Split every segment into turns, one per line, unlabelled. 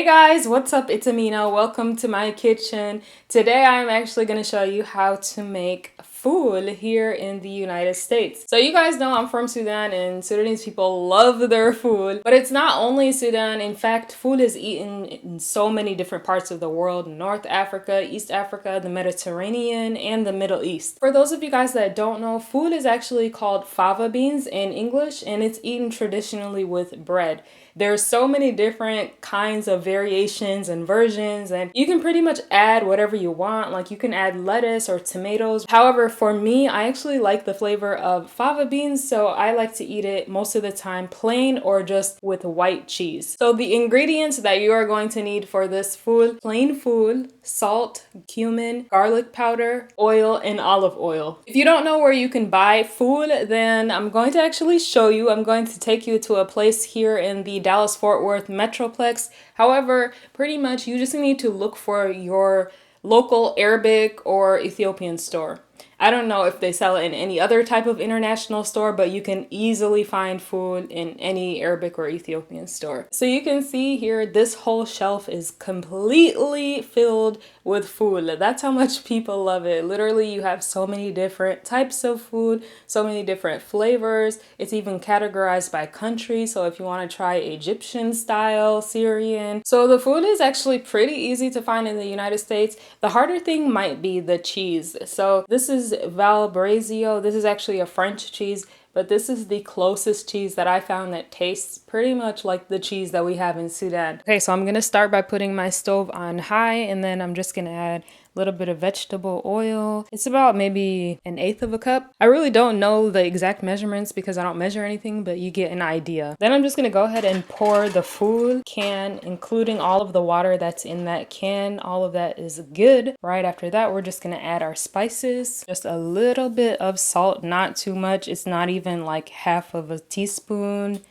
Guys, what's up? It's Amena. Welcome to my kitchen. Today I'm actually going to show you how to make food here in the United States. So you guys know I'm from Sudan and Sudanese people love their food, but it's not only Sudan. In fact, food is eaten in so many different parts of the world: North Africa, East Africa, the Mediterranean, and the Middle East. For those of you guys that don't know, food is actually called fava beans in English, and it's eaten traditionally with bread. There's so many different kinds of variations and versions, and you can pretty much add whatever you want. Like you can add lettuce or tomatoes. However, for me, I actually like the flavor of fava beans, so I like to eat it most of the time plain or just with white cheese. So the ingredients that you are going to need for this food: plain food, salt, cumin, garlic powder, oil, and olive oil. If you don't know where you can buy food, then I'm going to actually show you. I'm going to take you to a place here in the Dallas-Fort Worth Metroplex. However, pretty much you just need to look for your local Arabic or Ethiopian store. I don't know if they sell it in any other type of international store, but you can easily find food in any Arabic or Ethiopian store. So you can see here, this whole shelf is completely filled with food. That's how much people love it. Literally, you have so many different types of food, so many different flavors. It's even categorized by country. So if you want to try Egyptian style, Syrian. So the food is actually pretty easy to find in the United States. The harder thing might be the cheese. So this is Valbrezio. This is actually a French cheese, but this is the closest cheese that I found that tastes pretty much like the cheese that we have in Sudan. Okay, so I'm gonna start by putting my stove on high, and then I'm just gonna add a little bit of vegetable oil. It's about maybe 1/8 of a cup. I really don't know the exact measurements because I don't measure anything, but you get an idea. Then I'm just gonna go ahead and pour the food can, including all of the water that's in that can. All of that is good. Right after that, we're just gonna add our spices. Just a little bit of salt, not too much. It's not even like half of a teaspoon.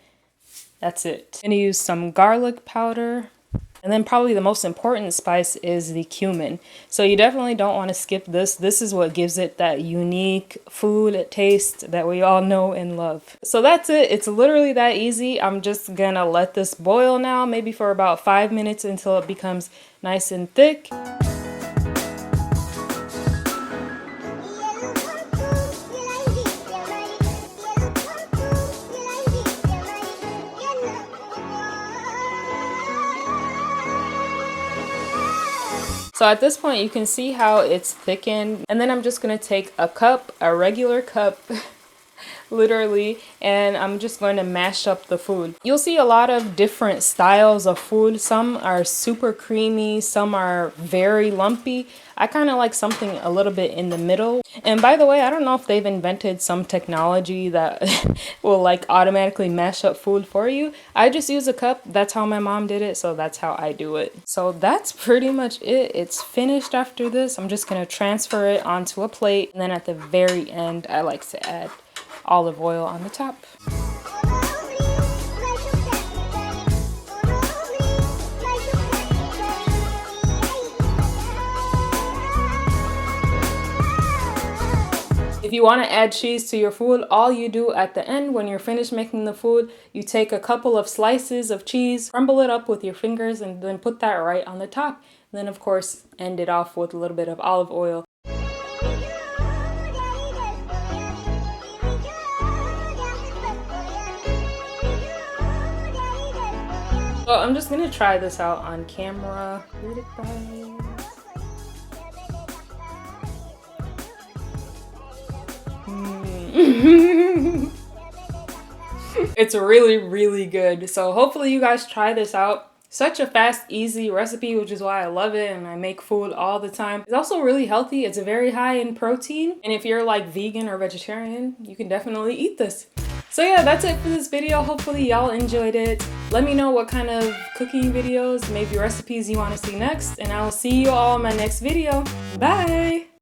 That's it. I'm gonna use some garlic powder. And then probably the most important spice is the cumin. So you definitely don't want to skip this. This is what gives it that unique food taste that we all know and love. So that's it. It's literally that easy. I'm just gonna let this boil now, maybe for about 5 minutes until it becomes nice and thick. So at this point, you can see how it's thickened. And then I'm just going to take a cup, a regular cup, literally, and I'm just going to mash up the food. You'll see a lot of different styles of food. Some are super creamy, some are very lumpy. I kind of like something a little bit in the middle. And by the way, I don't know if they've invented some technology that will like automatically mash up food for you. I just use a cup. That's how my mom did it, so that's how I do it. So that's pretty much it. It's finished after this. I'm just going to transfer it onto a plate. And then at the very end, I like to add olive oil on the top. If you want to add cheese to your food, all you do at the end when you're finished making the food, you take a couple of slices of cheese, crumble it up with your fingers, and then put that right on the top. And then of course, end it off with a little bit of olive oil. So I'm just gonna try this out on camera. It's really good. So hopefully you guys try this out. Such a fast, easy recipe, which is why I love it and I make food all the time. It's also really healthy. It's very high in protein. And if you're like vegan or vegetarian, you can definitely eat this. So yeah, that's it for this video. Hopefully y'all enjoyed it. Let me know what kind of cooking videos, maybe recipes you want to see next. And I will see you all in my next video. Bye!